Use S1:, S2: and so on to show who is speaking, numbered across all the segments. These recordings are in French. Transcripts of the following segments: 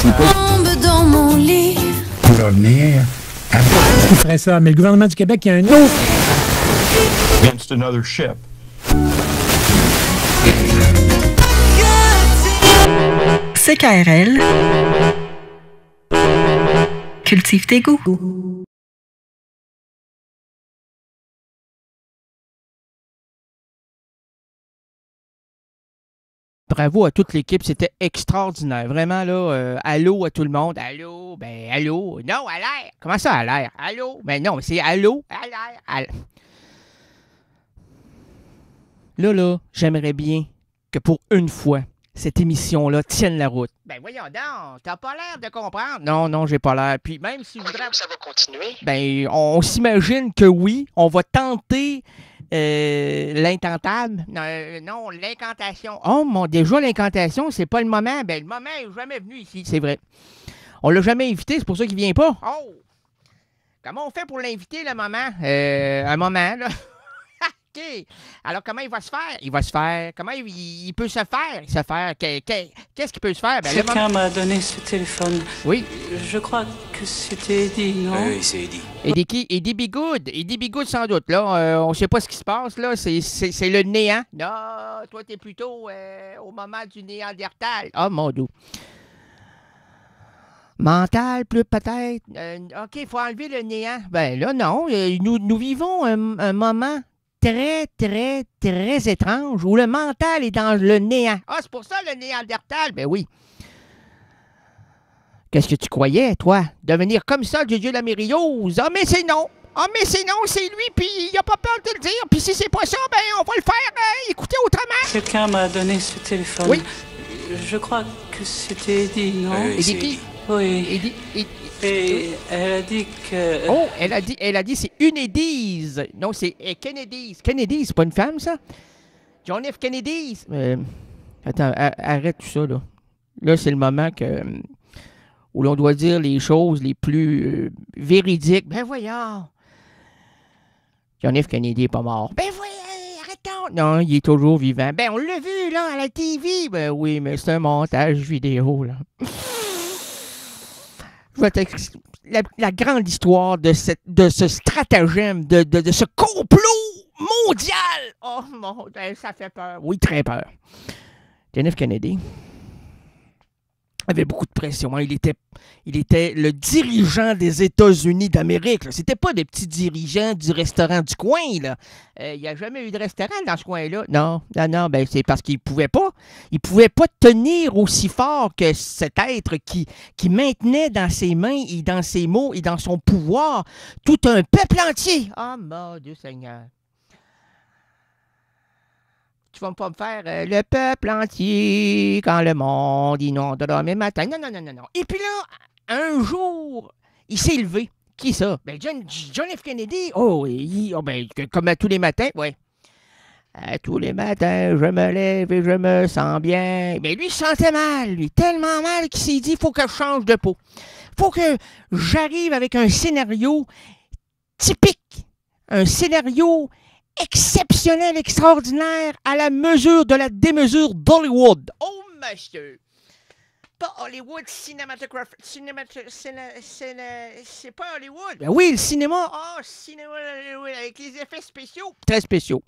S1: Tombe dans mon lit.
S2: On va venir.
S3: Qui ferait ça? Mais le gouvernement du Québec, il y a un autre.
S4: Against another ship.
S5: CKRL. Cultive tes goûts.
S6: Bravo à toute l'équipe, c'était extraordinaire. Vraiment, là, allô à tout le monde. Allô, allô. Non, à l'air. Comment ça, à l'air? Allô? Ben non, c'est allô, à l'air. Là, j'aimerais bien que pour une fois, cette émission-là tienne la route. Ben voyons donc, t'as pas l'air de comprendre. Non, j'ai pas l'air. Puis même si je voudrais...
S7: Ça va continuer?
S6: Ben, on s'imagine que oui, on va tenter l'intentable. Non, l'incantation. Oh, déjà, l'incantation, c'est pas le moment. Ben, le moment est jamais venu ici, c'est vrai. On l'a jamais invité, c'est pour ça qu'il vient pas. Oh! Comment on fait pour l'inviter, le moment? Un moment, là. OK. Alors, comment il va se faire? Il va se faire. Comment il peut se faire? Qu'est-ce qu'il peut se faire? Ben,
S8: quelqu'un m'a donné ce téléphone.
S6: Oui.
S8: Je crois que c'était Eddie, non?
S7: Oui, c'est Eddie.
S6: Eddie qui? Eddie Bigood. Eddie Bigood, sans doute. Là, on sait pas ce qui se passe, là. C'est le néant. Non, toi, t'es plutôt au moment du néandertal. Ah, mon Dieu. Mental, plus peut-être. OK, il faut enlever le néant. Ben là, non. Nous vivons un moment très, très, très étrange où le mental est dans le néant. Ah, c'est pour ça le néandertal? Ben oui. Qu'est-ce que tu croyais, toi? Devenir comme ça, Dieu la mériose? Ah, mais c'est non! Ah, mais c'est non, c'est lui, puis il a pas peur de le dire. Puis si c'est pas ça, ben on va le faire écouter autrement.
S8: Quelqu'un m'a donné ce téléphone.
S6: Oui.
S8: Je crois que c'était Eddie, non?
S6: Eddie qui?
S8: Oui.
S6: Eddie.
S8: Et elle a dit que...
S6: Oh, elle a dit c'est une Eddie's. Non, c'est Kennedy's. Kennedy, c'est pas une femme, ça? John F. Kennedy's. Attends, arrête tout ça, là. Là, c'est le moment où l'on doit dire les choses les plus véridiques. Ben voyons. John F. Kennedy est pas mort. Ben voyons, arrêtons. Non, il est toujours vivant. Ben, on l'a vu, là, à la TV. Ben oui, mais c'est un montage vidéo, là. Je vais t'expliquer la grande histoire de ce stratagème, de ce complot mondial. Oh mon Dieu, ça fait peur. Oui, très peur. John F. Kennedy avait beaucoup de pression. Hein. Il était le dirigeant des États-Unis d'Amérique. Là. C'était pas des petits dirigeants du restaurant du coin. Là. Il n'y a jamais eu de restaurant dans ce coin-là. Non, ben c'est parce qu'il pouvait pas. Il pouvait pas tenir aussi fort que cet être qui maintenait dans ses mains et dans ses mots et dans son pouvoir tout un peuple entier. Ah, mon Dieu Seigneur. Tu vas pas me faire le peuple entier quand le monde inondera mes matins. Non. Et puis là, un jour, il s'est levé. Qui ça? Ben John F. Kennedy. Comme à tous les matins, oui. À tous les matins, je me lève et je me sens bien. Mais lui, il se sentait mal, lui. Tellement mal qu'il s'est dit, il faut que je change de peau. Il faut que j'arrive avec un scénario typique. Un scénario exceptionnel, extraordinaire, à la mesure de la démesure d'Hollywood. Oh, monsieur! Pas Hollywood cinématographique. C'est pas Hollywood. Ben oui, le cinéma. Cinéma Hollywood avec les effets spéciaux. Très spéciaux.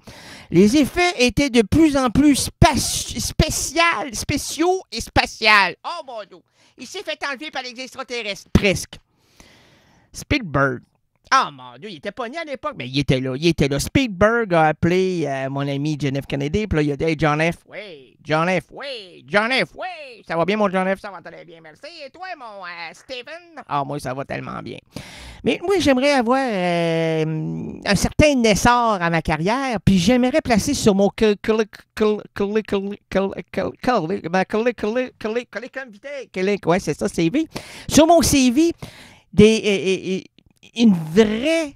S6: Les effets étaient de plus en plus spéciaux et spatials. Oh, mon Dieu! Il s'est fait enlever par les extraterrestres. Presque. Spielberg. Ah, mon Dieu, il était pas né à l'époque, mais il était là. Spielberg a appelé mon ami John F. Kennedy, puis là, il a dit hey, John F., ça va bien, mon John F., ça va très bien, merci. Et toi, mon Stephen? Ah, moi, ça va tellement bien. Mais moi, j'aimerais avoir un certain essor à ma carrière, puis j'aimerais placer sur mon ouais, c'est ça, CV. Sur mon CV, une vraie,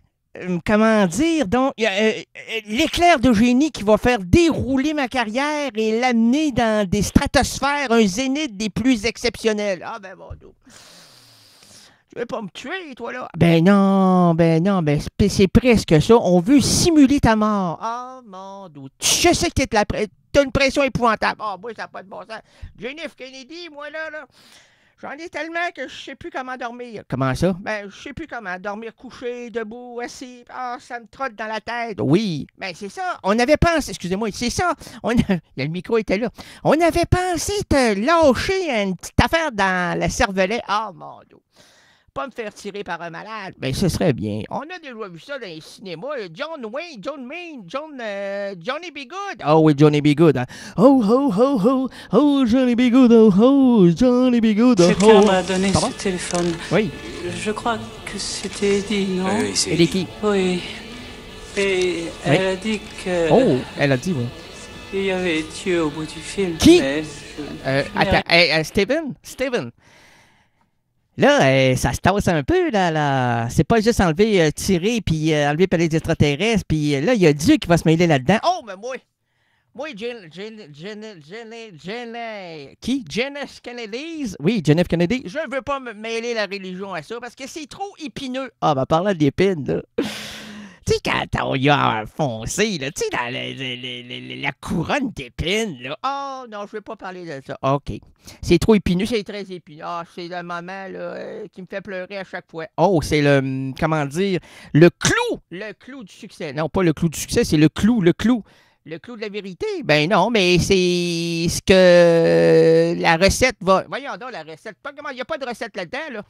S6: comment dire, donc, l'éclair de génie qui va faire dérouler ma carrière et l'amener dans des stratosphères, un zénith des plus exceptionnels. Ah, ben bon, tu veux pas me tuer, toi, là? Ben non, c'est presque ça. On veut simuler ta mort. Ah, mon Dieu. Je sais que t'as une pression épouvantable. Ah, moi, ça n'a pas de bon sens. John F. Kennedy, moi, là. J'en ai tellement que je sais plus comment dormir. Comment ça? Ben, je sais plus comment dormir couché, debout, assis. Ah, ça me trotte dans la tête. Oui, ben c'est ça. On avait pensé, excusez-moi, c'est ça. Le micro était là. On avait pensé te lâcher une petite affaire dans la cervelet. Ah, mon Dieu. Pas me faire tirer par un malade. Ben, ce serait bien. On a déjà vu ça dans les cinémas. John Wayne, Johnny B. Good. Oh oui, Johnny B. Good. Hein. Oh, oh, oh, oh, oh, Johnny B. Good. Oh, oh, Johnny B. Good. Oh,
S8: Quelqu'un
S6: oh.
S8: m'a donné
S6: Pardon?
S8: ce téléphone.
S6: Oui.
S8: Je crois que c'était Eddie, non?
S2: Oui, c'est
S6: Elle est qui?
S8: Oui. Et elle a dit que
S6: Oh, elle a dit, oui.
S8: il y avait Dieu au bout du film.
S6: Qui?
S8: Mais
S6: Attends, Steven. Là, ça se tasse un peu, là. C'est pas juste enlever, tirer, puis enlever par les extraterrestres, puis là, il y a Dieu qui va se mêler là-dedans. Oh, mais moi, qui? Janice Kennedy? Oui, Janice Kennedy. Je veux pas me mêler la religion à ça, parce que c'est trop épineux. Ah, ben, parlant d'épines, là. Tu sais, quand on y a foncé, là, tu sais, dans la couronne d'épines, là. Oh, non, je veux pas parler de ça. OK. C'est trop épineux, c'est très épineux. Ah, c'est le moment, là, qui me fait pleurer à chaque fois. Oh, c'est le, comment dire, le clou du succès. Non, pas le clou du succès, c'est le clou. Le clou de la vérité? Ben non, mais c'est ce que la recette va... Voyons donc, la recette. Il n'y a pas de recette là-dedans, là.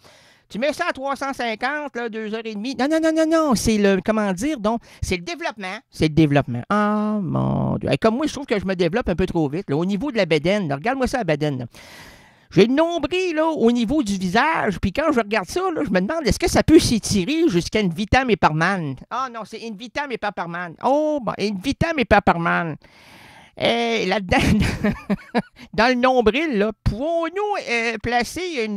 S6: Tu mets ça à 350, là, 2h30. Non. C'est le, comment dire, donc, c'est le développement. C'est le développement. Ah, mon Dieu. Et comme moi, je trouve que je me développe un peu trop vite, là, au niveau de la bédaine. Regarde-moi ça, la bédaine, là. J'ai le nombril, là, au niveau du visage, puis quand je regarde ça, là, je me demande, est-ce que ça peut s'étirer jusqu'à une Vitam et Parman? Ah non, c'est une Vitam et Parman. Oh, bon, une Vitam et Parman. Là-dedans, dans le nombril, là, pouvons-nous placer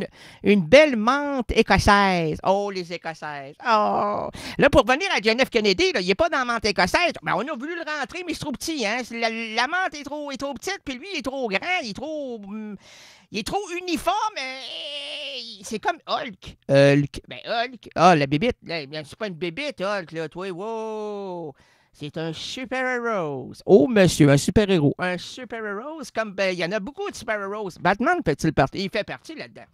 S6: une belle menthe écossaise? Oh, les écossaises. Oh. Là, pour revenir à John F. Kennedy, là, il n'est pas dans la menthe écossaise. Ben, on a voulu le rentrer, mais c'est trop petit. Hein? La menthe est trop petite, puis lui, il est trop grand, il est trop uniforme. C'est comme Hulk. Hulk. Ah, la bébite. C'est pas une bébite, Hulk, là, toi. Wow. C'est un super-héros. Oh, monsieur, un super-héros. Un super-héros, comme, ben, il y en a beaucoup de super-héros. Batman il fait partie là-dedans.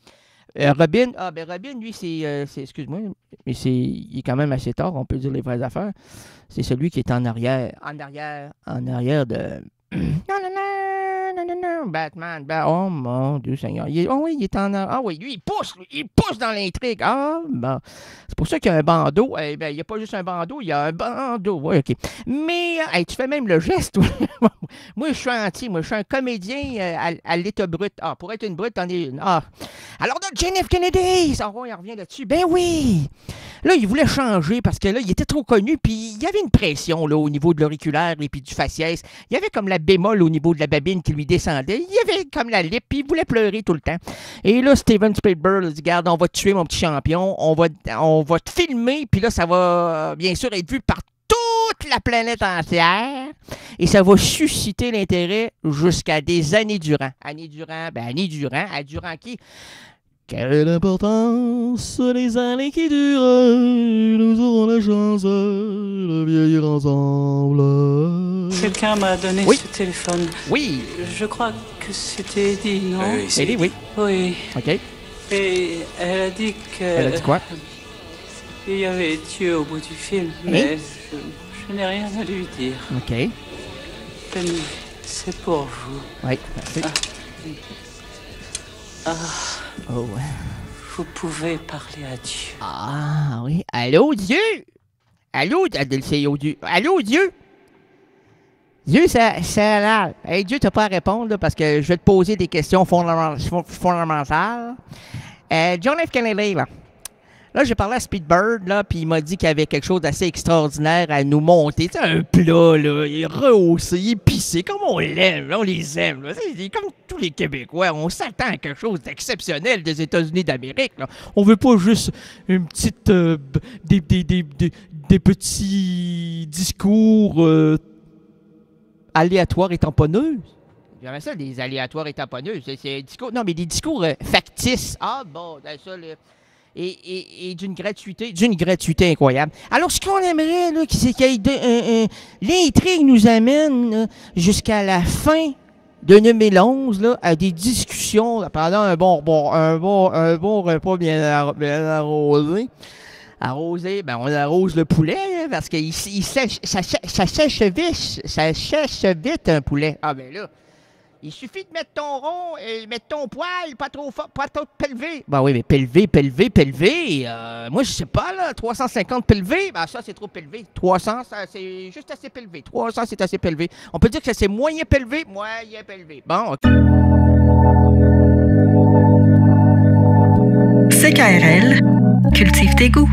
S6: Robin, Robin, lui, c'est excuse-moi, mais il est quand même assez tard, on peut dire les vraies affaires. C'est celui qui est en arrière de... Batman. Oh mon Dieu Seigneur. Il est en... Ah oui, lui, il pousse dans l'intrigue. Ah, bon. C'est pour ça qu'il y a un bandeau. Il n'y a pas juste un bandeau, il y a un bandeau. Oui, OK. Mais, tu fais même le geste. Moi, je suis entier. Moi, je suis un comédien à l'état brut. Ah, pour être une brute, t'en es une. Ah. Alors, là, John F. Kennedy, on revient là-dessus. Ben oui! Là, il voulait changer parce que là, il était trop connu, puis il y avait une pression là, au niveau de l'auriculaire et puis du faciès. Il y avait comme la bémol au niveau de la babine qui lui descendait. Il y avait comme la lip, puis il voulait pleurer tout le temps. Et là, Steven Spielberg a dit, regarde, on va te tuer, mon petit champion. On va te filmer, puis là, ça va bien sûr être vu par toute la planète entière. Et ça va susciter l'intérêt jusqu'à des années durant. Années durant qui? Quelle importance les années qui durent, nous aurons la chance de vieillir ensemble.
S8: quelqu'un m'a donné
S6: Oui.
S8: ce téléphone.
S6: Oui.
S8: Je crois que c'était Eddie, non?
S2: Oui, c'est
S6: Eddie, oui.
S8: Oui.
S6: OK.
S8: Et elle a dit que...
S6: Elle a dit quoi?
S8: Il y avait Dieu au bout du film, mais je n'ai rien à lui dire.
S6: OK.
S8: Penny, c'est pour vous.
S6: Oui, merci. Oh, ouais.
S8: Vous pouvez parler à Dieu.
S6: Ah, oui. Allô, Dieu? Allô, Dieu? Allô, Dieu? Dieu, c'est là. Hey, Dieu, t'as pas à répondre, là, parce que je vais te poser des questions fondamentales. John F. Kennedy, là. Là, j'ai parlé à Speedbird, là, puis il m'a dit qu'il y avait quelque chose d'assez extraordinaire à nous monter. Tu sais, un plat, là, il est rehaussé, il est épicé, comme on l'aime, on les aime, là. C'est comme tous les Québécois, on s'attend à quelque chose d'exceptionnel des États-Unis d'Amérique, là. On veut pas juste une petite... des petits discours aléatoires et tamponneux. J'aimerais ça, des aléatoires et tamponneux. C'est discours... Non, mais des discours factices. Ah, bon, ça, là... Et d'une gratuité incroyable. Alors, ce qu'on aimerait, là, c'est qu'il y ait l'intrigue nous amène jusqu'à la fin de 2011 là, à des discussions là, pendant un bon repas bien arrosé. Arrosé, ben on arrose le poulet là, parce que ça sèche vite un poulet. Ah ben là, il suffit de mettre ton rond et mettre ton poil, pas trop fort, pas trop pélevé. Ben oui, mais pélevé. Moi, je sais pas, là, 350 pélevé, ben ça, c'est trop pélevé. 300, ça, c'est juste assez pélevé. 300, c'est assez pélevé. On peut dire que c'est moyen pélevé. Bon, OK.
S5: CKRL, cultive tes goûts.